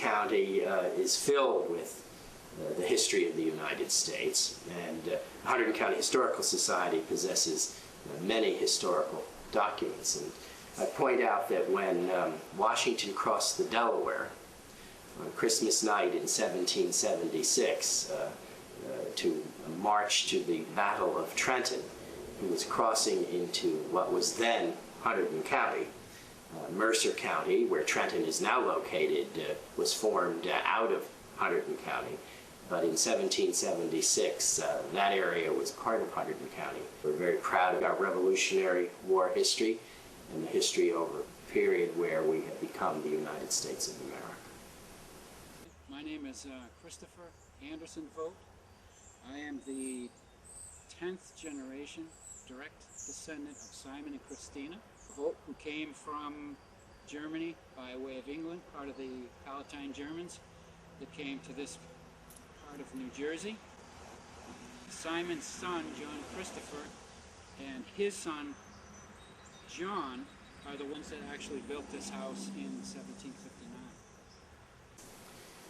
County is filled with the history of the United States, and Hunterdon County Historical Society possesses many historical documents. And I point out that when Washington crossed the Delaware on Christmas night in 1776 to march to the Battle of Trenton, he was crossing into what was then Hunterdon County. Mercer County, where Trenton is now located, was formed out of Hunterdon County. But in 1776, that area was part of Hunterdon County. We're very proud of our Revolutionary War history and the history over a period where we have become the United States of America. My name is Christopher Anderson Vought. I am the 10th generation direct descendant of Simon and Christina Vought, who came from Germany by way of England, part of the Palatine Germans that came to this part of New Jersey. Simon's son, John Christopher, and his son, John, are the ones that actually built this house in 1759.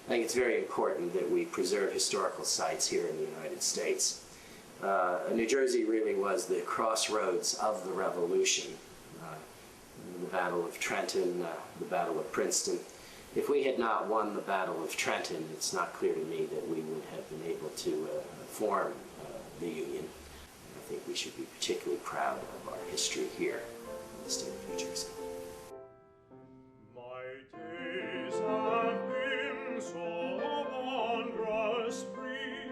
I think it's very important that we preserve historical sites here in the United States. New Jersey really was the crossroads of the Revolution. The Battle of Trenton, the Battle of Princeton. If we had not won the Battle of Trenton, it's not clear to me that we would have been able to form the Union. I think we should be particularly proud of our history here in the state of New Jersey. My days have been so wondrous free,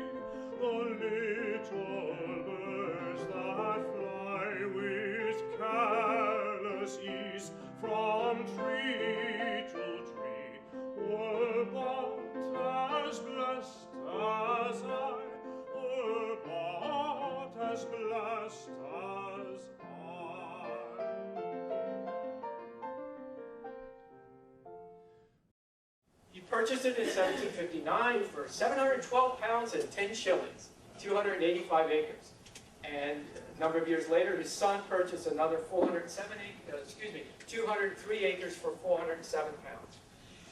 the little birds that fly with careless ease from tree to tree were but as blessed as I, were but as blessed as I. He purchased it in 1759 for 712 pounds and 10 shillings, 285 acres. And a number of years later, his son purchased another 203 acres for 407 pounds.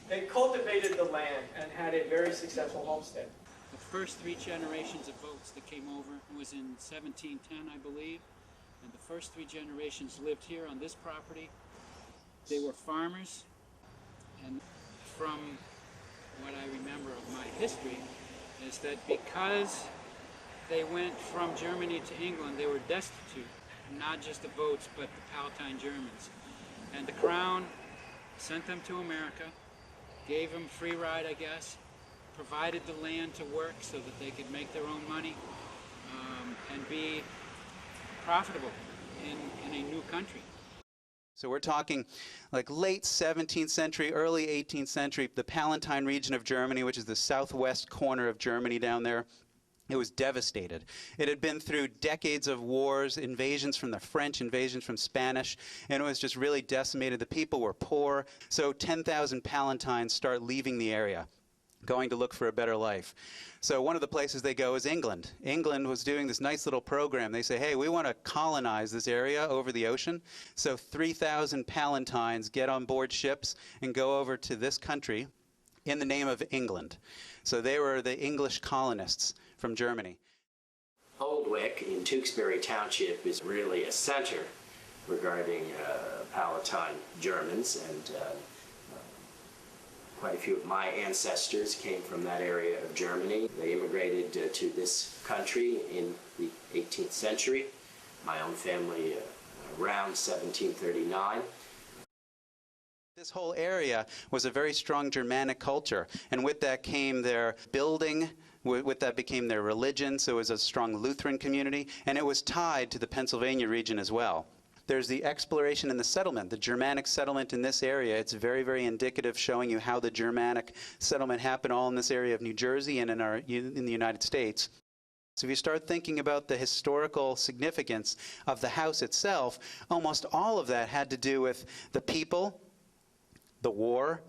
They cultivated the land and had a very successful homestead. The first 3 generations of Voughts that came over was in 1710, I believe, and the first 3 generations lived here on this property. They were farmers, and from what I remember of my history is that because they went from Germany to England, they were destitute, not just the Voughts, but the Palatine Germans. And the Crown sent them to America, gave them free ride, I guess, provided the land to work so that they could make their own money and be profitable in a new country. So we're talking like late 17th century, early 18th century, the Palatine region of Germany, which is the southwest corner of Germany down there. It was devastated. It had been through decades of wars, invasions from the French, invasions from Spanish, and it was just really decimated. The people were poor, so 10,000 Palatines start leaving the area, going to look for a better life. So one of the places they go is England. England was doing this nice little program. They say, hey, we want to colonize this area over the ocean. So 3,000 Palatines get on board ships and go over to this country in the name of England. So they were the English colonists from Germany. Oldwick in Tewksbury Township is really a center regarding Palatine Germans, and quite a few of my ancestors came from that area of Germany. They immigrated to this country in the 18th century. My own family around 1739. This whole area was a very strong Germanic culture, and with that came their building, with that became their religion, so it was a strong Lutheran community, and it was tied to the Pennsylvania region as well. There's the exploration and the settlement, the Germanic settlement in this area. It's very, very indicative, showing you how the Germanic settlement happened all in this area of New Jersey and in the United States. So if you start thinking about the historical significance of the house itself, almost all of that had to do with the people, the war,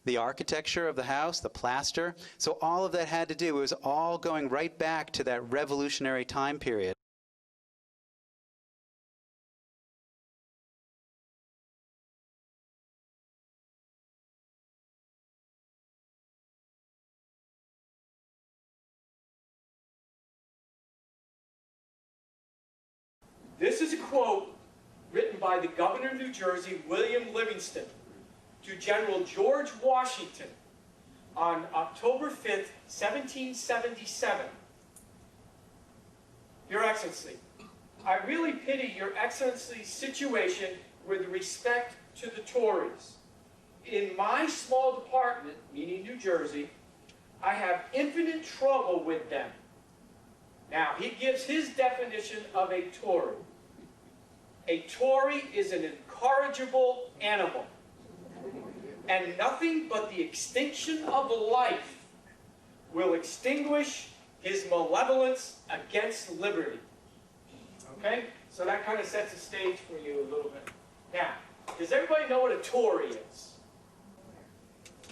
the architecture of the house, the plaster. So all of that had to do, it was all going right back to that revolutionary time period. This is a quote written by the governor of New Jersey, William Livingston, to General George Washington on October 5th, 1777. Your Excellency, I really pity Your Excellency's situation with respect to the Tories. In my small department, meaning New Jersey, I have infinite trouble with them. Now, he gives his definition of a Tory. A Tory is an incorrigible animal, and nothing but the extinction of life will extinguish his malevolence against liberty. Okay? So that kind of sets the stage for you a little bit. Now, does everybody know what a Tory is?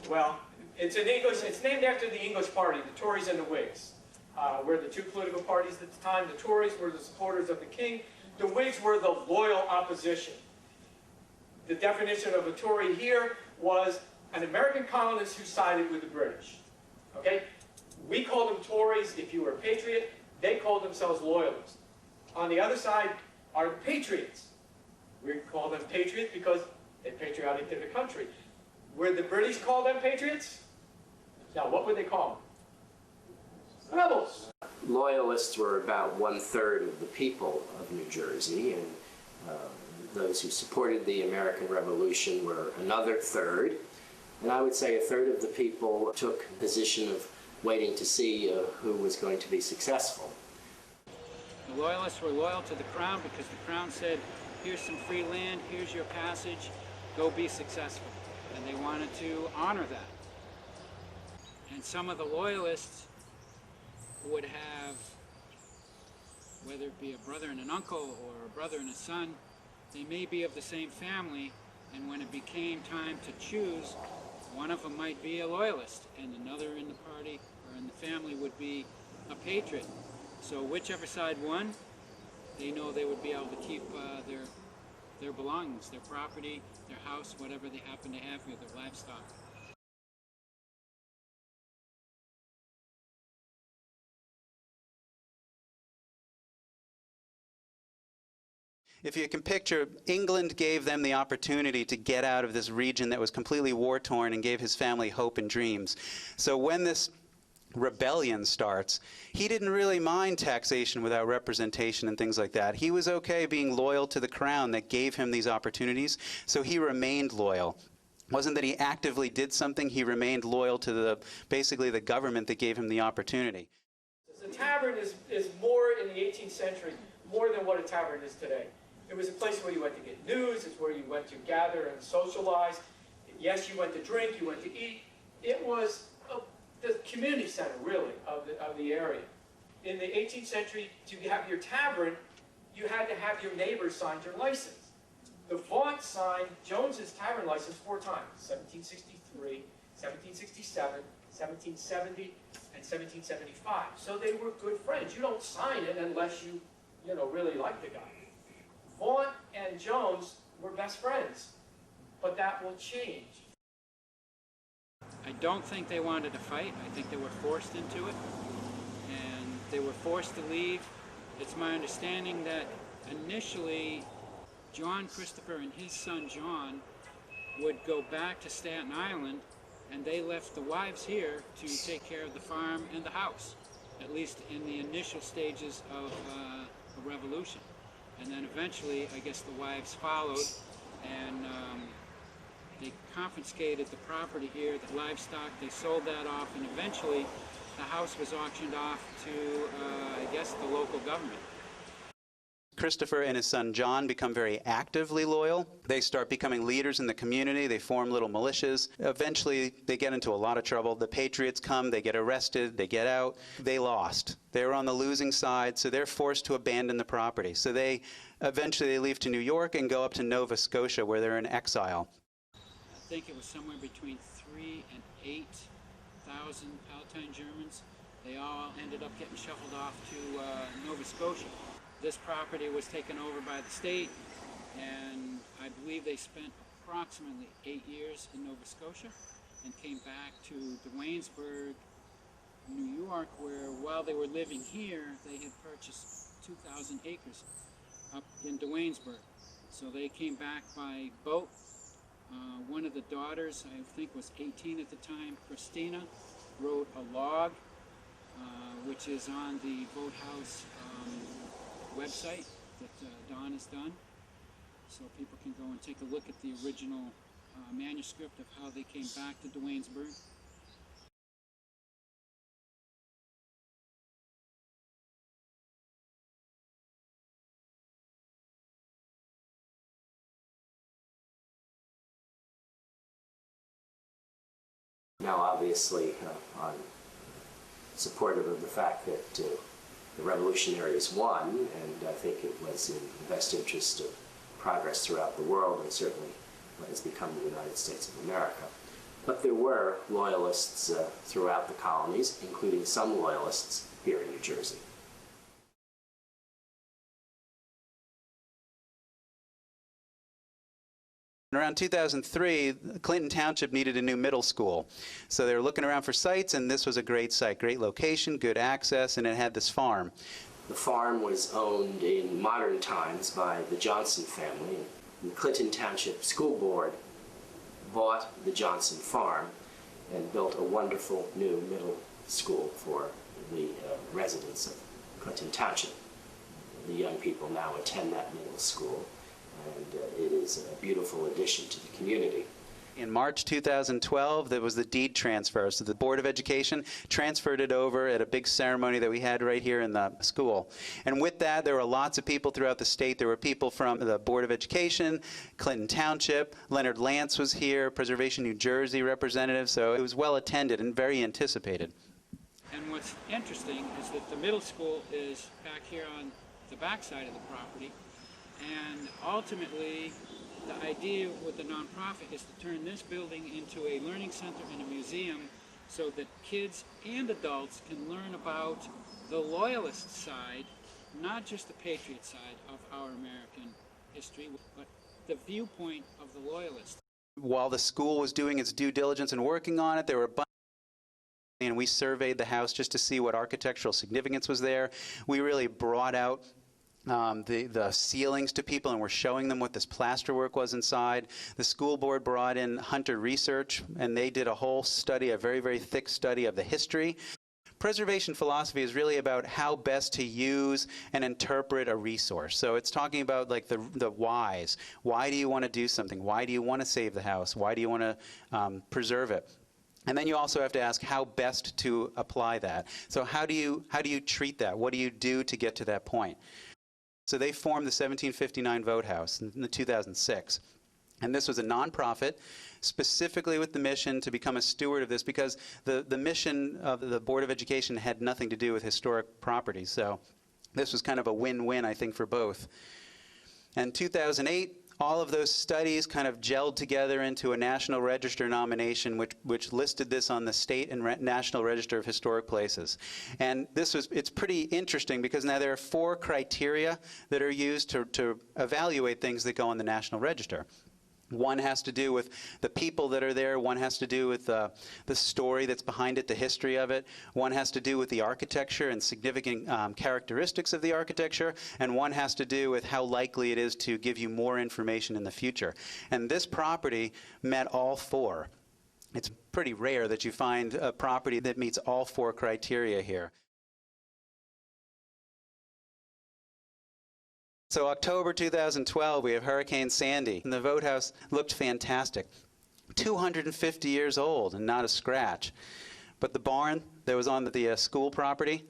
Well, it's in English. It's named after the English party, the Tories and the Whigs. Were the two political parties at the time. The Tories were the supporters of the king. The Whigs were the loyal opposition. The definition of a Tory here was an American colonist who sided with the British. Okay? We called them Tories if you were a patriot. They called themselves loyalists. On the other side are the patriots. We call them patriots because they're patriotic to the country. Would the British call them patriots? Now, what would they call them? Rebels. Loyalists were about 1/3 of the people of New Jersey, and those who supported the American Revolution were another third. And I would say a third of the people took a position of waiting to see who was going to be successful. The Loyalists were loyal to the Crown because the Crown said, here's some free land, here's your passage, go be successful. And they wanted to honor that. And some of the Loyalists would have, whether it be a brother and an uncle or a brother and a son, they may be of the same family, and when it became time to choose, one of them might be a Loyalist, and another in the party or in the family would be a patriot. So whichever side won, they know they would be able to keep their belongings, their property, their house, whatever they happen to have here, their livestock. If you can picture, England gave them the opportunity to get out of this region that was completely war-torn and gave his family hope and dreams. So when this rebellion starts, he didn't really mind taxation without representation and things like that. He was okay being loyal to the crown that gave him these opportunities, so he remained loyal. It wasn't that he actively did something, he remained loyal to basically the government that gave him the opportunity. The tavern is more in the 18th century, more than what a tavern is today. It was a place where you went to get news, it's where you went to gather and socialize. Yes, you went to drink, you went to eat. It was the community center, really, of the area. In the 18th century, to have your tavern, you had to have your neighbors sign your license. The Vought signed Jones's tavern license 4 times, 1763, 1767, 1770, and 1775. So they were good friends. You don't sign it unless you really like the guy. Vaught and Jones were best friends, but that will change. I don't think they wanted to fight. I think they were forced into it, and they were forced to leave. It's my understanding that initially John Christopher and his son John would go back to Staten Island, and they left the wives here to take care of the farm and the house, at least in the initial stages of the revolution. And then eventually, I guess the wives followed, and they confiscated the property here, the livestock, they sold that off, and eventually the house was auctioned off to, I guess, the local government. Christopher and his son John become very actively loyal. They start becoming leaders in the community. They form little militias. Eventually, they get into a lot of trouble. The Patriots come, they get arrested, they get out. They lost. They were on the losing side, so they're forced to abandon the property. So they eventually leave to New York and go up to Nova Scotia, where they're in exile. I think it was somewhere between 3,000 and 8,000 Palatine Germans. They all ended up getting shuffled off to Nova Scotia. This property was taken over by the state, and I believe they spent approximately 8 years in Nova Scotia and came back to Waynesburg, New York, where while they were living here, they had purchased 2,000 acres up in Duanesburg. So they came back by boat. One of the daughters, I think was 18 at the time, Christina, wrote a log, which is on the Vought House website that Don has done. So people can go and take a look at the original manuscript of how they came back to Duanesburg. Now, obviously, I'm supportive of the fact that the revolutionaries won, and I think it was in the best interest of progress throughout the world, and certainly what has become the United States of America. But there were loyalists throughout the colonies, including some loyalists here in New Jersey. Around 2003, Clinton Township needed a new middle school. So they were looking around for sites, and this was a great site. Great location, good access, and it had this farm. The farm was owned in modern times by the Johnson family. The Clinton Township School Board bought the Johnson farm and built a wonderful new middle school for the residents of Clinton Township. The young people now attend that middle school, and it is a beautiful addition to the community. In March 2012, there was the deed transfer. So the Board of Education transferred it over at a big ceremony that we had right here in the school. And with that, there were lots of people throughout the state. There were people from the Board of Education, Clinton Township, Leonard Lance was here, Preservation New Jersey representative. So it was well attended and very anticipated. And what's interesting is that the middle school is back here on the back side of the property. And ultimately, the idea with the nonprofit is to turn this building into a learning center and a museum so that kids and adults can learn about the loyalist side, not just the patriot side of our American history, but the viewpoint of the loyalist. While the school was doing its due diligence and working on it, there were a bunch, and we surveyed the house just to see what architectural significance was there. We really brought out the ceilings to people, and we're showing them what this plasterwork was inside. The school board brought in Hunter Research, and they did a whole study, a very, very thick study of the history. Preservation philosophy is really about how best to use and interpret a resource. So it's talking about like the whys. Why do you want to do something? Why do you want to save the house? Why do you want to preserve it? And then you also have to ask how best to apply that. So how do you treat that? What do you do to get to that point? So they formed the 1759 Vought House in 2006. And this was a nonprofit, specifically with the mission to become a steward of this, because the mission of the Board of Education had nothing to do with historic properties. So this was kind of a win-win, I think, for both. And 2008, all of those studies kind of gelled together into a National Register nomination, which listed this on the State and National Register of Historic Places. And it's pretty interesting because now there are 4 criteria that are used to evaluate things that go on the National Register. One has to do with the people that are there. One has to do with the story that's behind it, the history of it. One has to do with the architecture and significant characteristics of the architecture. And one has to do with how likely it is to give you more information in the future. And this property met all 4. It's pretty rare that you find a property that meets all 4 criteria here. So October 2012, we have Hurricane Sandy, and the Vought House looked fantastic. 250 years old and not a scratch. But the barn that was on the school property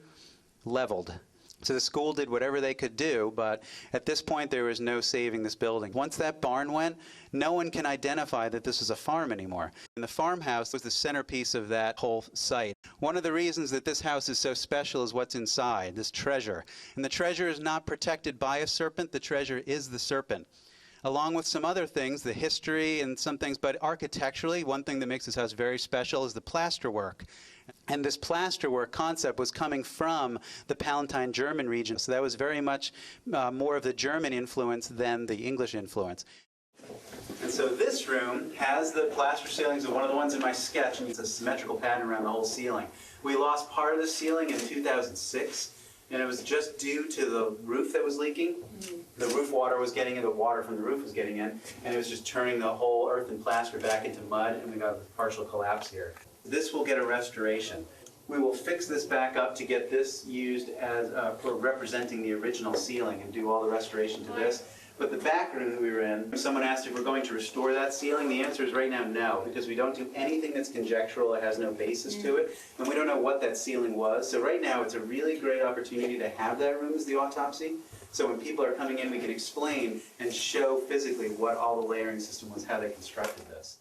leveled. So the school did whatever they could do, but at this point there was no saving this building. Once that barn went, no one can identify that this is a farm anymore. And the farmhouse was the centerpiece of that whole site. One of the reasons that this house is so special is what's inside, this treasure. And the treasure is not protected by a serpent, the treasure is the serpent. Along with some other things, the history and some things, but architecturally, one thing that makes this house very special is the plasterwork. And this plasterwork concept was coming from the Palatine German region, so that was very much more of the German influence than the English influence. And so this room has the plaster ceilings of one of the ones in my sketch, and it's a symmetrical pattern around the whole ceiling. We lost part of the ceiling in 2006, and it was just due to the roof that was leaking. The roof water was getting in, the water from the roof was getting in, and it was just turning the whole earth and plaster back into mud, and we got a partial collapse here. This will get a restoration. We will fix this back up to get this used as for representing the original ceiling and do all the restoration to this. But the back room that we were in, someone asked if we're going to restore that ceiling. The answer is right now no, because we don't do anything that's conjectural, it has no basis to it, and we don't know what that ceiling was. So right now it's a really great opportunity to have that room as the autopsy. So when people are coming in, we can explain and show physically what all the layering system was, how they constructed this.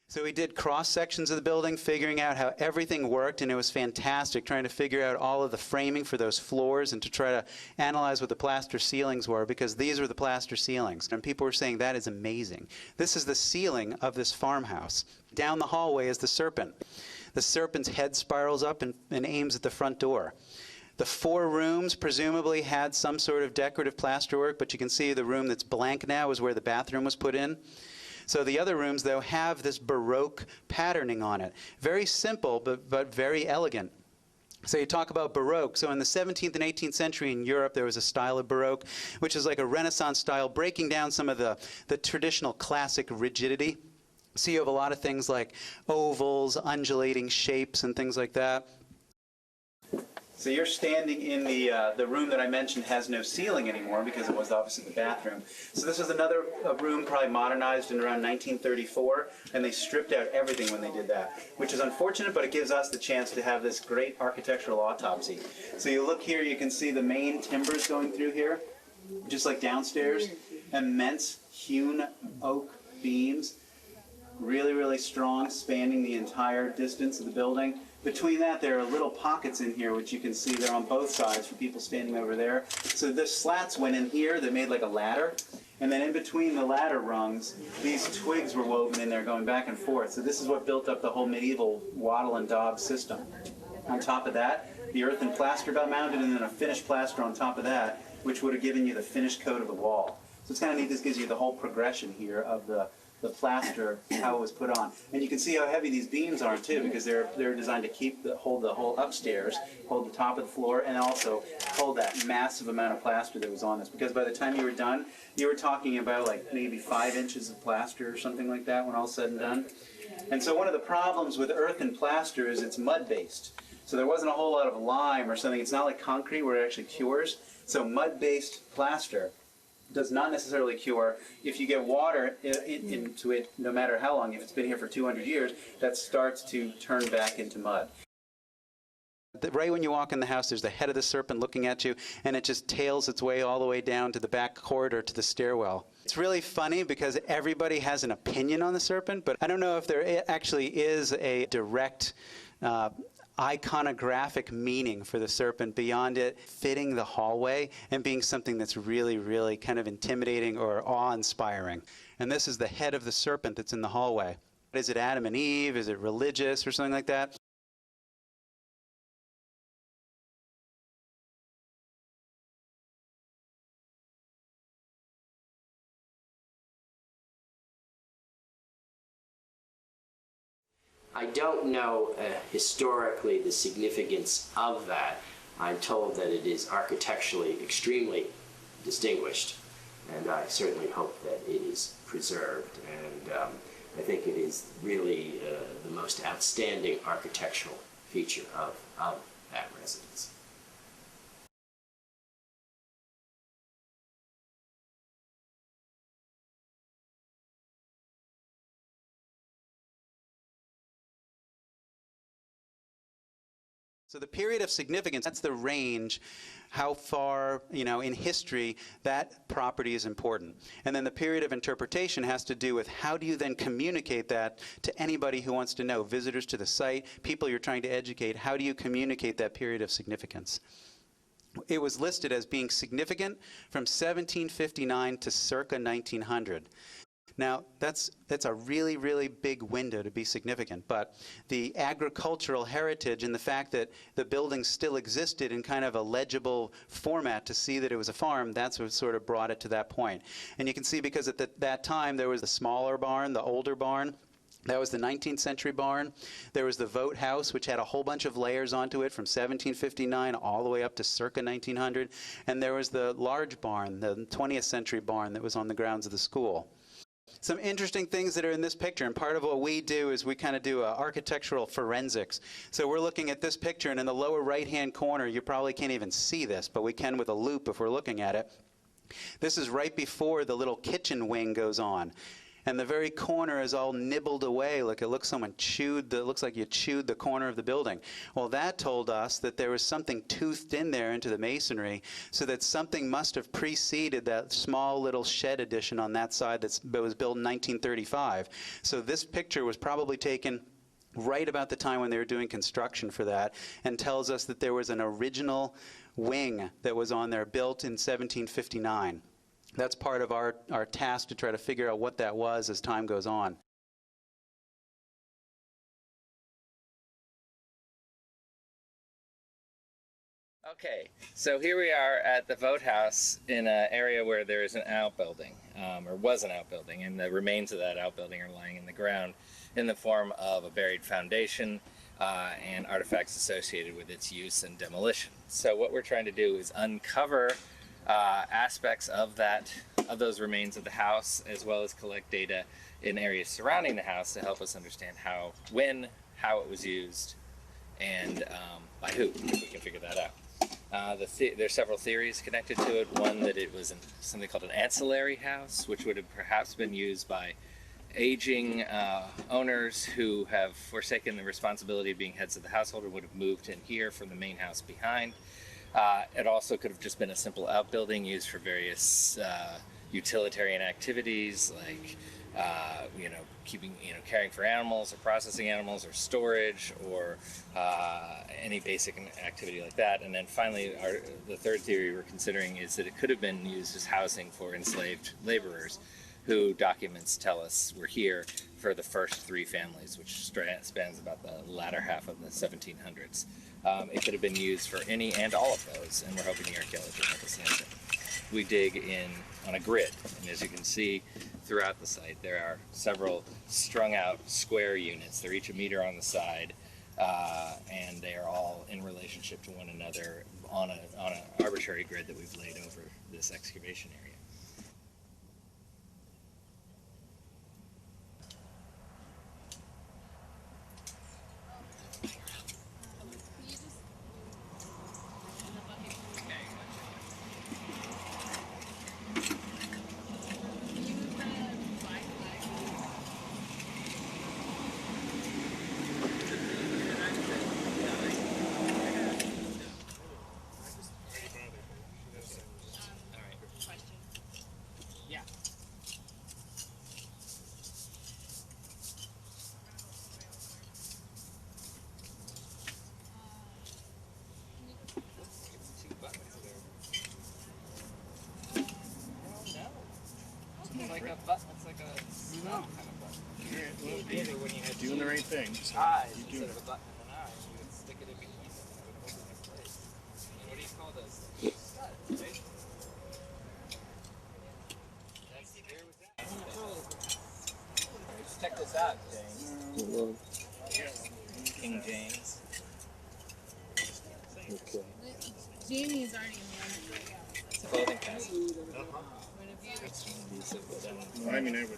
So we did cross sections of the building, figuring out how everything worked, and it was fantastic, trying to figure out all of the framing for those floors and to try to analyze what the plaster ceilings were, because these were the plaster ceilings. And people were saying, that is amazing. This is the ceiling of this farmhouse. Down the hallway is the serpent. The serpent's head spirals up and aims at the front door. The 4 rooms presumably had some sort of decorative plasterwork, but you can see the room that's blank now is where the bathroom was put in. So the other rooms, though, have this Baroque patterning on it. Very simple, but very elegant. So you talk about Baroque. So in the 17th and 18th century in Europe, there was a style of Baroque, which is like a Renaissance style, breaking down some of the traditional classic rigidity. So you have a lot of things like ovals, undulating shapes, and things like that. So you're standing in the room that I mentioned has no ceiling anymore because it was obviously the bathroom. So this is another room probably modernized in around 1934, and they stripped out everything when they did that, which is unfortunate, but it gives us the chance to have this great architectural autopsy. So you look here, you can see the main timbers going through here, just like downstairs. Immense hewn oak beams, really, really strong, spanning the entire distance of the building. Between that, there are little pockets in here, which you can see they're on both sides for people standing over there. So the slats went in here, they made like a ladder, and then in between the ladder rungs, these twigs were woven in there going back and forth. So this is what built up the whole medieval wattle and daub system. On top of that, the earth and plaster got mounted, and then a finished plaster on top of that, which would have given you the finished coat of the wall. So it's kind of neat, this gives you the whole progression here of the plaster, how it was put on. And you can see how heavy these beams are too, because they're designed to hold the whole upstairs, hold the top of the floor, and also hold that massive amount of plaster that was on this. Because by the time you were done, you were talking about like maybe 5 inches of plaster or something like that when all said and done. And so one of the problems with earth and plaster is it's mud-based. So there wasn't a whole lot of lime or something. It's not like concrete where it actually cures. So mud-based plaster does not necessarily cure. If you get water into it, no matter how long, if it's been here for 200 years, that starts to turn back into mud. Right when you walk in the house, there's the head of the serpent looking at you, and it just tails its way all the way down to the back corridor to the stairwell. It's really funny because everybody has an opinion on the serpent, but I don't know if there actually is a direct iconographic meaning for the serpent beyond it fitting the hallway and being something that's really, really kind of intimidating or awe-inspiring. And this is the head of the serpent that's in the hallway. Is it Adam and Eve? Is it religious or something like that? I don't know historically the significance of that. I'm told that it is architecturally extremely distinguished, and I certainly hope that it is preserved. And I think it is really the most outstanding architectural feature of that residence. So the period of significance, that's the range, how far, in history that property is important. And then the period of interpretation has to do with how do you then communicate that to anybody who wants to know, visitors to the site, people you're trying to educate, how do you communicate that period of significance? It was listed as being significant from 1759 to circa 1900. Now, that's a really, really big window to be significant, but the agricultural heritage and the fact that the building still existed in kind of a legible format to see that it was a farm, that's what sort of brought it to that point. And you can see because at that time there was the smaller barn, the older barn, That was the 19th century barn. There was the Vought house, which had a whole bunch of layers onto it from 1759 all the way up to circa 1900. And there was the large barn, the 20th century barn that was on the grounds of the school. Some interesting things that are in this picture, and part of what we do is we kind of do architectural forensics. So we're looking at this picture, and in the lower right-hand corner, you probably can't even see this, but we can with a loop if we're looking at it. This is right before the little kitchen wing goes on. And the very corner is all nibbled away, like it looks someone chewed, it looks like you chewed the corner of the building. Well, that told us that there was something toothed in there into the masonry, so that something must have preceded that small little shed addition on that side that was built in 1935. So this picture was probably taken right about the time when they were doing construction for that, and tells us that there was an original wing that was on there built in 1759. That's part of our task to try to figure out what that was as time goes on. Okay, so here we are at the Vought house in an area where there is an outbuilding, or was an outbuilding, and the remains of that outbuilding are lying in the ground in the form of a buried foundation and artifacts associated with its use and demolition. So what we're trying to do is uncover aspects of those remains of the house, as well as collect data in areas surrounding the house to help us understand how it was used, and by who, if we can figure that out. There's several theories connected to it. One, that it was something called an ancillary house, which would have perhaps been used by aging owners who have forsaken the responsibility of being heads of the household and would have moved in here from the main house behind. It also could have just been a simple outbuilding used for various utilitarian activities, like caring for animals or processing animals or storage, or any basic activity like that. And then finally, the third theory we're considering is that it could have been used as housing for enslaved laborers, who documents tell us were here for the first 3 families, which spans about the latter half of the 1700s. It could have been used for any and all of those, and we're hoping the archaeologists will help us answer. We dig in on a grid, and as you can see throughout the site, there are several strung out square units. They're each a meter on the side, and they are all in relationship to one another on an arbitrary grid that we've laid over this excavation area. Doing the right thing. So Eyes instead of a button and an eye. You would stick it in between them and it would hold it in place. And what do you call those things? Studs, right? That's there with that. Check this out, James. King James. Okay. Jamie is already in the Clothing pattern. I mean, I would know.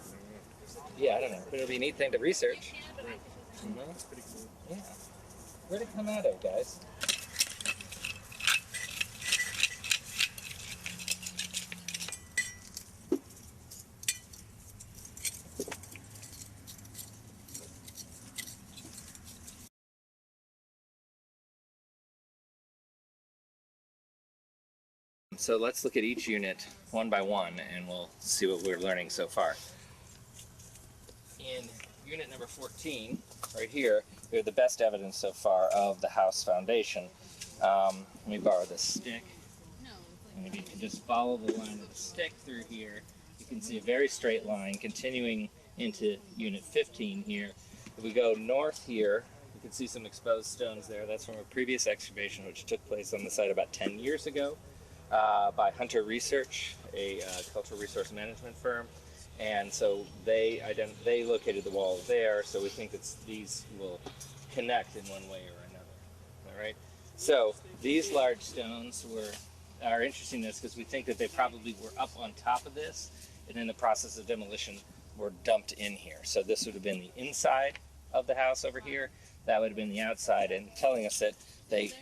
Yeah, I don't know. But it'll be a neat thing to research. Right. That's pretty cool. Yeah. Where'd it come out of, guys? So let's look at each unit one by one, and we'll see what we're learning so far. In unit number 14, right here, we have the best evidence so far of the house foundation. Let me borrow this stick. And if you can just follow the line of the stick through here, you can see a very straight line continuing into unit 15 here. If we go north here, you can see some exposed stones there. That's from a previous excavation which took place on the site about 10 years ago by Hunter Research, a cultural resource management firm. And so they located the wall there, so we think that these will connect in one way or another. All right. So these large stones are interesting to us because we think that they probably were up on top of this, and in the process of demolition were dumped in here. So this would have been the inside of the house over here. That would have been the outside, and telling us that they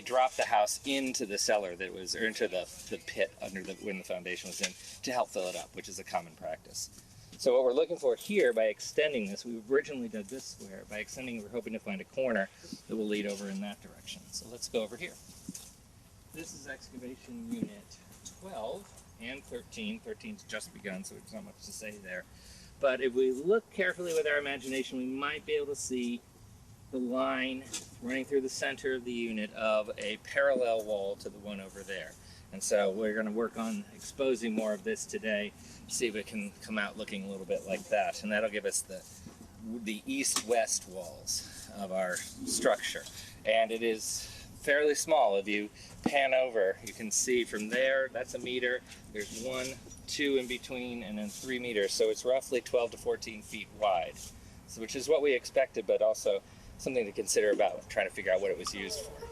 dropped the house into the cellar that was, or into the pit under when the foundation was in, to help fill it up, which is a common practice. So what we're looking for here, by extending this, we originally did this square. By extending, we're hoping to find a corner that will lead over in that direction. So let's go over here. This is excavation unit 12 and 13. 13's just begun, so there's not much to say there. But if we look carefully with our imagination, we might be able to see the line running through the center of the unit of a parallel wall to the one over there. And so we're going to work on exposing more of this today, see if it can come out looking a little bit like that. And that'll give us the east-west walls of our structure. And it is fairly small. If you pan over, you can see from there, that's a meter. There's 1, 2 in between, and then 3 meters. So it's roughly 12 to 14 feet wide, so, which is what we expected, but also something to consider about trying to figure out what it was used for.